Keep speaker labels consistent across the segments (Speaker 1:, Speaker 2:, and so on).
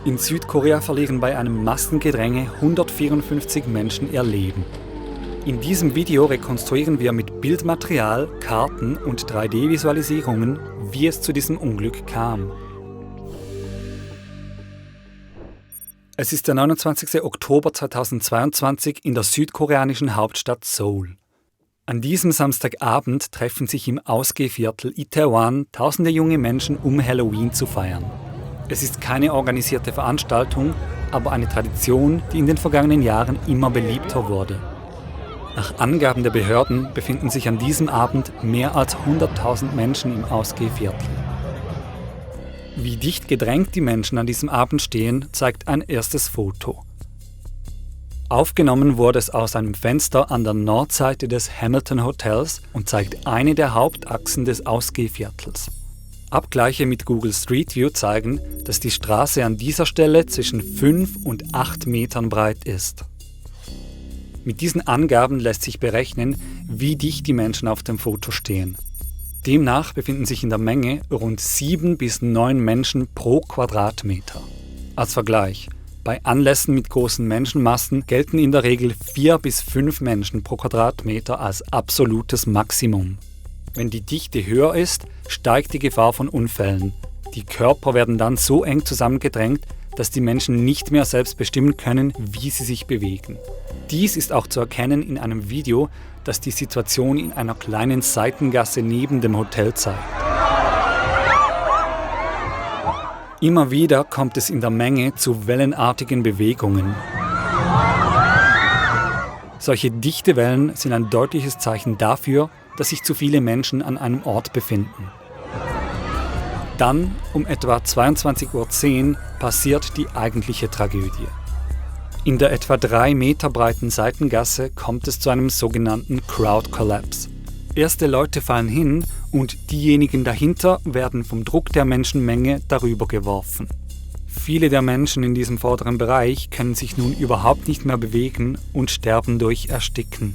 Speaker 1: In Südkorea verlieren bei einem Massengedränge 154 Menschen ihr Leben. In diesem Video rekonstruieren wir mit Bildmaterial, Karten und 3D-Visualisierungen, wie es zu diesem Unglück kam. Es ist der 29. Oktober 2022 in der südkoreanischen Hauptstadt Seoul. An diesem Samstagabend treffen sich im Ausgehviertel Itaewon tausende junge Menschen, um Halloween zu feiern. Es ist keine organisierte Veranstaltung, aber eine Tradition, die in den vergangenen Jahren immer beliebter wurde. Nach Angaben der Behörden befinden sich an diesem Abend mehr als 100.000 Menschen im Ausgehviertel. Wie dicht gedrängt die Menschen an diesem Abend stehen, zeigt ein erstes Foto. Aufgenommen wurde es aus einem Fenster an der Nordseite des Hamilton Hotels und zeigt eine der Hauptachsen des Ausgehviertels. Abgleiche mit Google Street View zeigen, dass die Straße an dieser Stelle zwischen 5 und 8 Metern breit ist. Mit diesen Angaben lässt sich berechnen, wie dicht die Menschen auf dem Foto stehen. Demnach befinden sich in der Menge rund 7 bis 9 Menschen pro Quadratmeter. Als Vergleich: Bei Anlässen mit großen Menschenmassen gelten in der Regel 4 bis 5 Menschen pro Quadratmeter als absolutes Maximum. Wenn die Dichte höher ist, steigt die Gefahr von Unfällen. Die Körper werden dann so eng zusammengedrängt, dass die Menschen nicht mehr selbst bestimmen können, wie sie sich bewegen. Dies ist auch zu erkennen in einem Video, das die Situation in einer kleinen Seitengasse neben dem Hotel zeigt. Immer wieder kommt es in der Menge zu wellenartigen Bewegungen. Solche dichte Wellen sind ein deutliches Zeichen dafür, dass sich zu viele Menschen an einem Ort befinden. Dann, um etwa 22:10 Uhr, passiert die eigentliche Tragödie. In der etwa 3 Meter breiten Seitengasse kommt es zu einem sogenannten Crowd Collapse. Erste Leute fallen hin und diejenigen dahinter werden vom Druck der Menschenmenge darüber geworfen. Viele der Menschen in diesem vorderen Bereich können sich nun überhaupt nicht mehr bewegen und sterben durch Ersticken.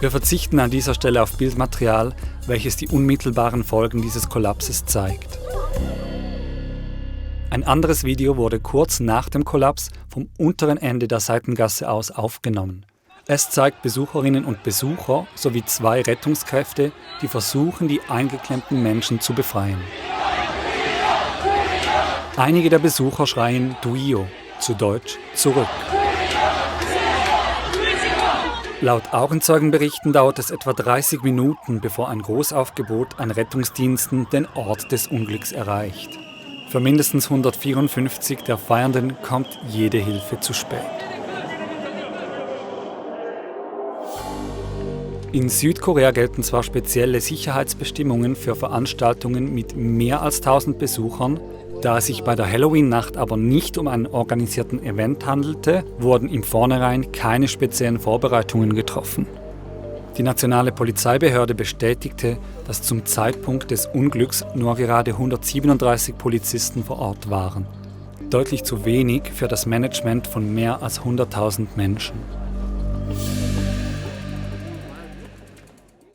Speaker 1: Wir verzichten an dieser Stelle auf Bildmaterial, welches die unmittelbaren Folgen dieses Kollapses zeigt. Ein anderes Video wurde kurz nach dem Kollaps vom unteren Ende der Seitengasse aus aufgenommen. Es zeigt Besucherinnen und Besucher sowie 2 Rettungskräfte, die versuchen, die eingeklemmten Menschen zu befreien. Einige der Besucher schreien "Duio", zu Deutsch "zurück". Laut Augenzeugenberichten dauert es etwa 30 Minuten, bevor ein Großaufgebot an Rettungsdiensten den Ort des Unglücks erreicht. Für mindestens 154 der Feiernden kommt jede Hilfe zu spät. In Südkorea gelten zwar spezielle Sicherheitsbestimmungen für Veranstaltungen mit mehr als 1000 Besuchern, da es sich bei der Halloween-Nacht aber nicht um einen organisierten Event handelte, wurden im Vornherein keine speziellen Vorbereitungen getroffen. Die nationale Polizeibehörde bestätigte, dass zum Zeitpunkt des Unglücks nur gerade 137 Polizisten vor Ort waren. Deutlich zu wenig für das Management von mehr als 100.000 Menschen.